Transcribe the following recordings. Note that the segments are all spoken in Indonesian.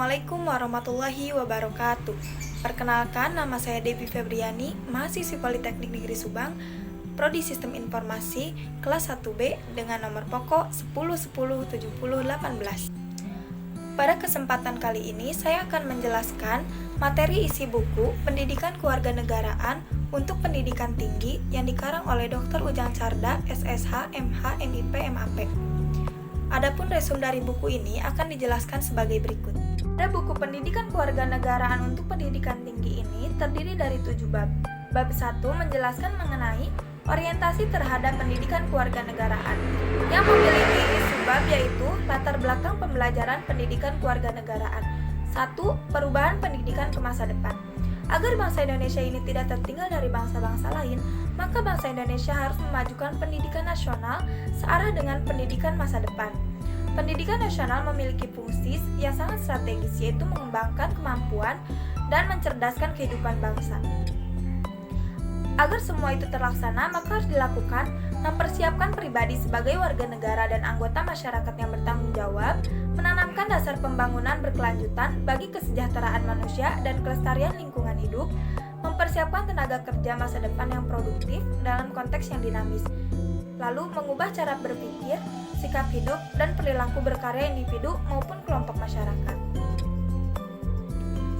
Assalamualaikum warahmatullahi wabarakatuh. Perkenalkan, nama saya Debbie Febriani, mahasiswi Politeknik Negeri Subang, Prodi Sistem Informasi, kelas 1B dengan nomor pokok 10107018. Pada kesempatan kali ini, saya akan menjelaskan materi isi buku Pendidikan Kewarganegaraan untuk Pendidikan Tinggi yang dikarang oleh Dr. Ujang Carda, SSH, MH, MIP, MAP. Adapun resum dari buku ini akan dijelaskan sebagai berikut. Pada buku Pendidikan Kewarganegaraan untuk Pendidikan Tinggi ini terdiri dari 7 bab. Bab 1 menjelaskan mengenai orientasi terhadap pendidikan kewarganegaraan yang memiliki subbab yaitu latar belakang pembelajaran pendidikan kewarganegaraan. 1. Perubahan pendidikan ke masa depan. Agar bangsa Indonesia ini tidak tertinggal dari bangsa-bangsa lain, maka bangsa Indonesia harus memajukan pendidikan nasional searah dengan pendidikan masa depan. Pendidikan nasional memiliki fungsi yang sangat strategis, yaitu mengembangkan kemampuan dan mencerdaskan kehidupan bangsa. Agar semua itu terlaksana, maka harus dilakukan mempersiapkan pribadi sebagai warga negara dan anggota masyarakat yang bertanggung jawab, menanamkan dasar pembangunan berkelanjutan bagi kesejahteraan manusia dan kelestarian lingkungan hidup, mempersiapkan tenaga kerja masa depan yang produktif dalam konteks yang dinamis, lalu mengubah cara berpikir, sikap hidup, dan perilaku berkarya individu maupun kelompok masyarakat.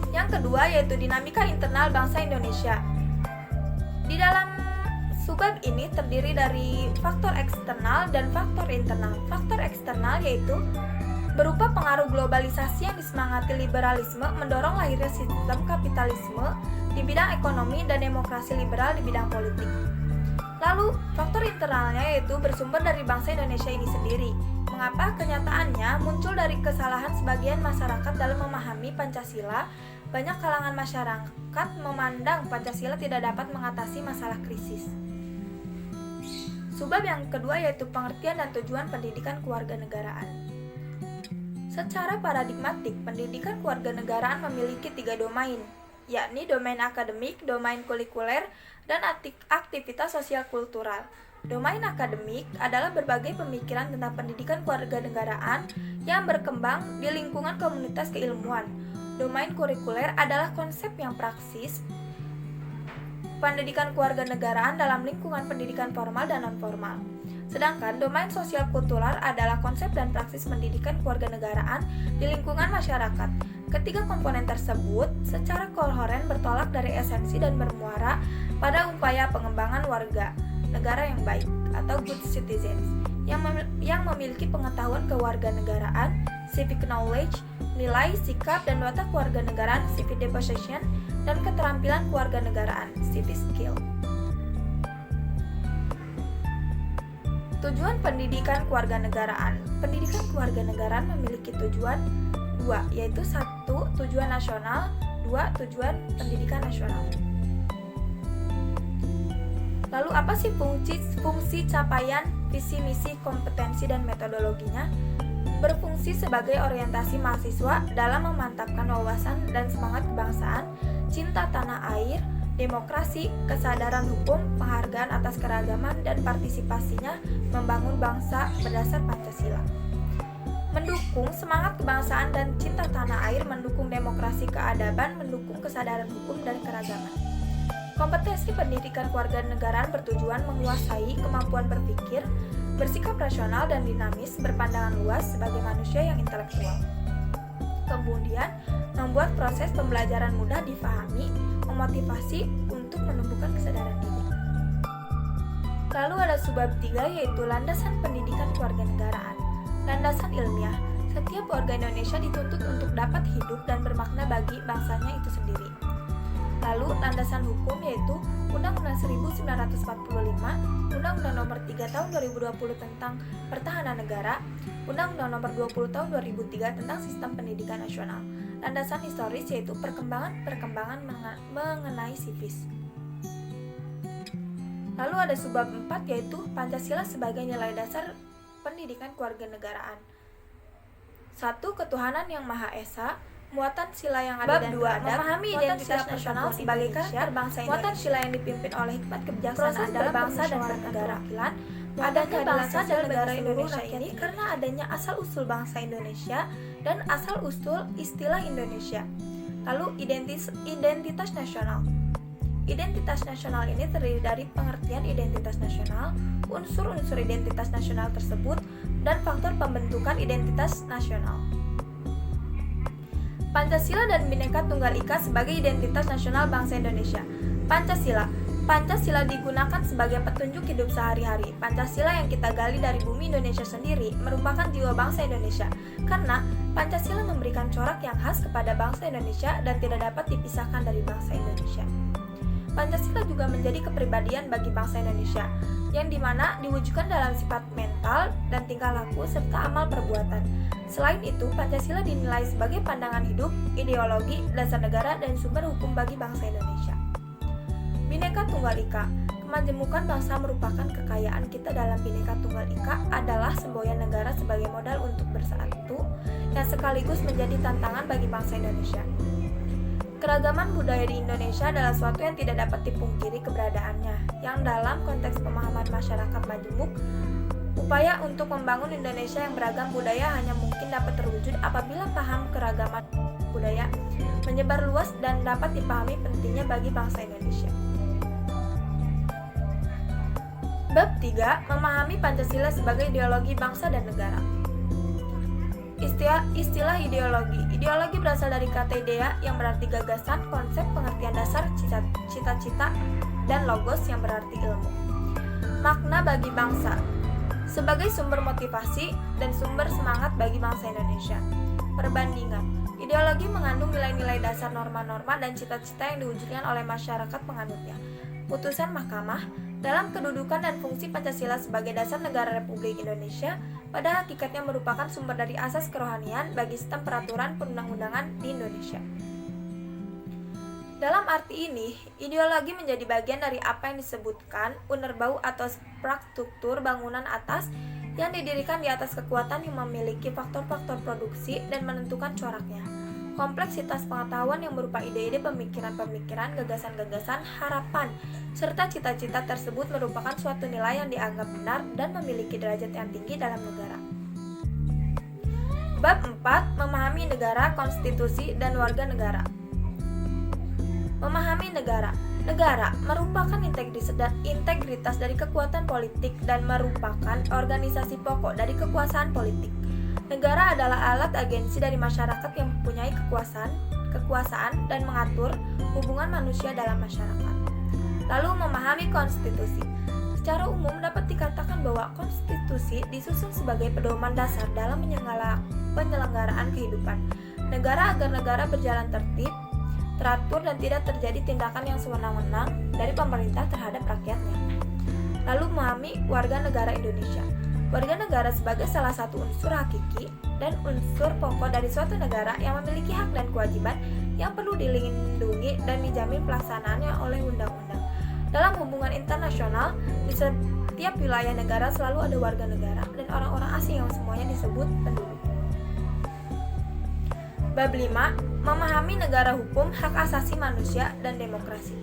Yang kedua yaitu dinamika internal bangsa Indonesia. Di dalam subbab ini terdiri dari faktor eksternal dan faktor internal. Faktor eksternal yaitu berupa pengaruh globalisasi yang disemangati liberalisme mendorong lahirnya sistem kapitalisme di bidang ekonomi dan demokrasi liberal di bidang politik. Lalu, faktor internalnya yaitu bersumber dari bangsa Indonesia ini sendiri. Mengapa kenyataannya muncul dari kesalahan sebagian masyarakat dalam memahami Pancasila? Banyak kalangan masyarakat memandang Pancasila tidak dapat mengatasi masalah krisis. Subbab yang kedua yaitu pengertian dan tujuan pendidikan kewarganegaraan. Secara paradigmatik, pendidikan kewarganegaraan memiliki 3 domain, yakni domain akademik, domain kulikuler, dan aktivitas sosial kultural. Domain akademik adalah berbagai pemikiran tentang pendidikan kewarganegaraan yang berkembang di lingkungan komunitas keilmuan. Domain kurikuler adalah konsep yang praksis pendidikan kewarganegaraan dalam lingkungan pendidikan formal dan non-formal. Sedangkan domain sosial kultural adalah konsep dan praksis pendidikan kewarganegaraan di lingkungan masyarakat. Ketiga komponen tersebut secara kohoren bertolak dari esensi dan bermuara pada upaya pengembangan warga negara yang baik atau good citizens yang memiliki pengetahuan kewarganegaraan, civic knowledge, nilai, sikap, dan watak kewarganegaraan, civic deposition, dan keterampilan kewarganegaraan, civic skill. Tujuan pendidikan kewarganegaraan. Pendidikan kewarganegaraan memiliki tujuan 2, yaitu 1. Tujuan nasional, 2. Tujuan pendidikan nasional. Lalu apa sih fungsi capaian, visi misi, kompetensi, dan metodologinya? Berfungsi sebagai orientasi mahasiswa dalam memantapkan wawasan dan semangat kebangsaan, cinta tanah air, demokrasi, kesadaran hukum, penghargaan atas keragaman, dan partisipasinya membangun bangsa berdasar Pancasila. Mendukung semangat kebangsaan dan cinta tanah air, mendukung demokrasi keadaban, mendukung kesadaran hukum dan keragaman. Kompetensi pendidikan kewarganegaraan bertujuan menguasai kemampuan berpikir, bersikap rasional dan dinamis, berpandangan luas sebagai manusia yang intelektual. Kemudian, membuat proses pembelajaran mudah difahami, memotivasi untuk menumbuhkan kesadaran diri. Lalu ada subbab 3 yaitu landasan pendidikan kewarganegaraan. Landasan ilmiah. Setiap warga Indonesia dituntut untuk dapat hidup dan bermakna bagi bangsanya itu sendiri. Lalu landasan hukum yaitu Undang-Undang 1945, Undang-Undang Nomor 3 Tahun 2020 tentang Pertahanan Negara, Undang-Undang Nomor 20 Tahun 2003 tentang Sistem Pendidikan Nasional. Landasan historis yaitu perkembangan mengenai sivis. Lalu ada subbab 4 yaitu Pancasila sebagai nilai dasar pendidikan kewarganegaraan. 1. Ketuhanan yang Maha Esa. Muatan sila yang ada dan beradab, memahami identitas nasional sebagai karakter bangsa Indonesia. Muatan sila yang dipimpin oleh hikmat kebijaksanaan adalah bangsa dan bernegara. Adanya bangsa dan negara Indonesia ini karena adanya asal-usul bangsa Indonesia dan asal-usul istilah Indonesia. Lalu identitas nasional. Identitas nasional ini terdiri dari pengertian identitas nasional, unsur-unsur identitas nasional tersebut, dan faktor pembentukan identitas nasional. Pancasila dan Bhinneka Tunggal Ika sebagai identitas nasional bangsa Indonesia. Pancasila digunakan sebagai petunjuk hidup sehari-hari. Pancasila yang kita gali dari bumi Indonesia sendiri merupakan jiwa bangsa Indonesia, karena Pancasila memberikan corak yang khas kepada bangsa Indonesia dan tidak dapat dipisahkan dari bangsa Indonesia. Pancasila juga menjadi kepribadian bagi bangsa Indonesia, yang dimana diwujudkan dalam sifat mental dan tingkah laku serta amal perbuatan. Selain itu, Pancasila dinilai sebagai pandangan hidup, ideologi, dasar negara, dan sumber hukum bagi bangsa Indonesia. Bhinneka Tunggal Ika. Kemajemukan bangsa merupakan kekayaan kita. Dalam Bhinneka Tunggal Ika adalah semboyan negara sebagai modal untuk bersatu yang sekaligus menjadi tantangan bagi bangsa Indonesia. Keragaman budaya di Indonesia adalah suatu yang tidak dapat dipungkiri keberadaannya, yang dalam konteks pemahaman masyarakat majemuk, upaya untuk membangun Indonesia yang beragam budaya hanya mungkin dapat terwujud apabila paham keragaman budaya menyebar luas dan dapat dipahami pentingnya bagi bangsa Indonesia. Bab 3. Memahami Pancasila sebagai ideologi bangsa dan negara. Istilah ideologi. Ideologi berasal dari kata idea yang berarti gagasan, konsep, pengertian dasar, cita-cita, dan logos yang berarti ilmu. Makna bagi bangsa. Sebagai sumber motivasi dan sumber semangat bagi bangsa Indonesia. Perbandingan. Ideologi mengandung nilai-nilai dasar, norma-norma, dan cita-cita yang diwujudkan oleh masyarakat penganutnya. Putusan Mahkamah. Dalam kedudukan dan fungsi Pancasila sebagai dasar negara Republik Indonesia, pada hakikatnya merupakan sumber dari asas kerohanian bagi sistem peraturan perundang-undangan di Indonesia. Dalam arti ini, ideologi menjadi bagian dari apa yang disebutkan Unerbau atau struktur bangunan atas yang didirikan di atas kekuatan yang memiliki faktor-faktor produksi dan menentukan coraknya. Kompleksitas pengetahuan yang berupa ide-ide, pemikiran-pemikiran, gagasan-gagasan, harapan, serta cita-cita tersebut merupakan suatu nilai yang dianggap benar dan memiliki derajat yang tinggi dalam negara. Bab 4. Memahami negara, konstitusi, dan warga negara. Memahami negara. Negara merupakan integritas dari kekuatan politik dan merupakan organisasi pokok dari kekuasaan politik. Negara adalah alat agensi dari masyarakat yang mempunyai kekuasaan dan mengatur hubungan manusia dalam masyarakat. Lalu memahami konstitusi. Secara umum dapat dikatakan bahwa konstitusi disusun sebagai pedoman dasar dalam penyelenggaraan kehidupan negara agar negara berjalan tertib, teratur, dan tidak terjadi tindakan yang sewenang-wenang dari pemerintah terhadap rakyatnya. Lalu memahami warga negara Indonesia. Warga negara sebagai salah satu unsur hakiki dan unsur pokok dari suatu negara yang memiliki hak dan kewajiban yang perlu dilindungi dan dijamin pelaksanaannya oleh undang-undang. Dalam hubungan internasional, di setiap wilayah negara selalu ada warga negara dan orang-orang asing yang semuanya disebut penduduk. Bab 5. Memahami negara hukum, hak asasi manusia, dan demokrasi.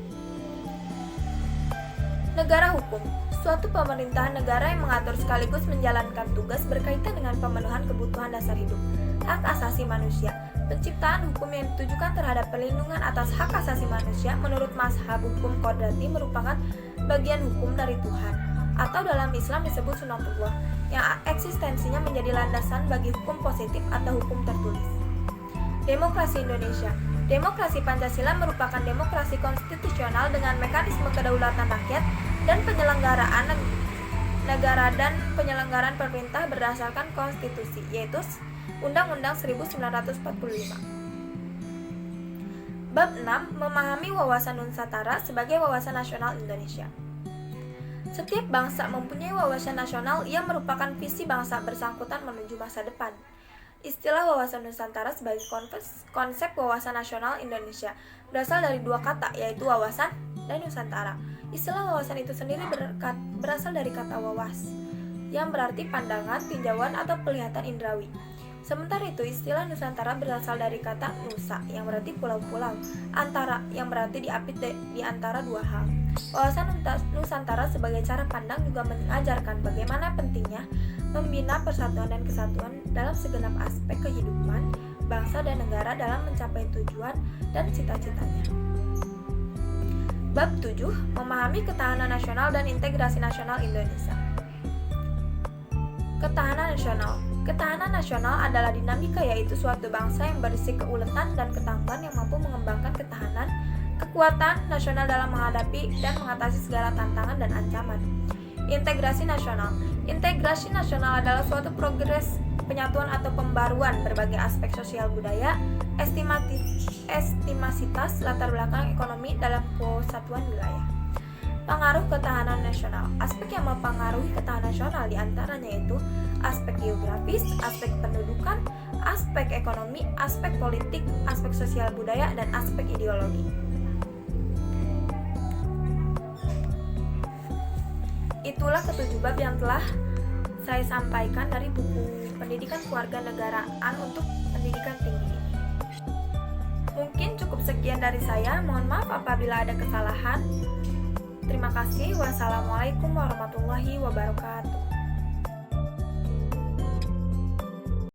Negara hukum. Suatu pemerintahan negara yang mengatur sekaligus menjalankan tugas berkaitan dengan pemenuhan kebutuhan dasar hidup. Hak asasi manusia. Penciptaan hukum yang ditujukan terhadap perlindungan atas hak asasi manusia menurut mazhab hukum Qadrati merupakan bagian hukum dari Tuhan, atau dalam Islam disebut sunatullah, yang eksistensinya menjadi landasan bagi hukum positif atau hukum tertulis. Demokrasi Indonesia. Demokrasi Pancasila merupakan demokrasi konstitusional dengan mekanisme kedaulatan rakyat dan penyelenggaraan negara dan penyelenggaraan pemerintah berdasarkan konstitusi, yaitu Undang-Undang 1945. Bab 6. Memahami wawasan Nusantara sebagai wawasan nasional Indonesia. Setiap bangsa mempunyai wawasan nasional yang merupakan visi bangsa bersangkutan menuju masa depan. Istilah wawasan Nusantara sebagai konsep wawasan nasional Indonesia berasal dari dua kata, yaitu wawasan dan Nusantara. Istilah wawasan itu sendiri berasal dari kata wawas, yang berarti pandangan, tinjauan, atau penglihatan indrawi. Sementara itu, istilah Nusantara berasal dari kata nusa, yang berarti pulau-pulau, antara, yang berarti diapit di antara dua hal. Wawasan Nusantara sebagai cara pandang juga mengajarkan bagaimana pentingnya membina persatuan dan kesatuan dalam segenap aspek kehidupan bangsa dan negara dalam mencapai tujuan dan cita-citanya. Bab 7. Memahami ketahanan nasional dan integrasi nasional Indonesia. Ketahanan nasional. Ketahanan nasional adalah dinamika, yaitu suatu bangsa yang berisi keuletan dan ketangguhan yang mampu mengembangkan ketahanan, kekuatan nasional dalam menghadapi dan mengatasi segala tantangan dan ancaman. Integrasi nasional. Integrasi nasional adalah suatu progres penyatuan atau pembaruan berbagai aspek sosial budaya, estimasitas, latar belakang ekonomi dalam kesatuan wilayah. Pengaruh ketahanan nasional. Aspek yang mempengaruhi ketahanan nasional diantaranya yaitu aspek geografis, aspek pendudukan, aspek ekonomi, aspek politik, aspek sosial budaya, dan aspek ideologi. Itulah ketujuh bab yang telah saya sampaikan dari buku Pendidikan Kewarganegaraan untuk Pendidikan Tinggi ini. Mungkin cukup sekian dari saya. Mohon maaf apabila ada kesalahan. Terima kasih. Wassalamualaikum warahmatullahi wabarakatuh.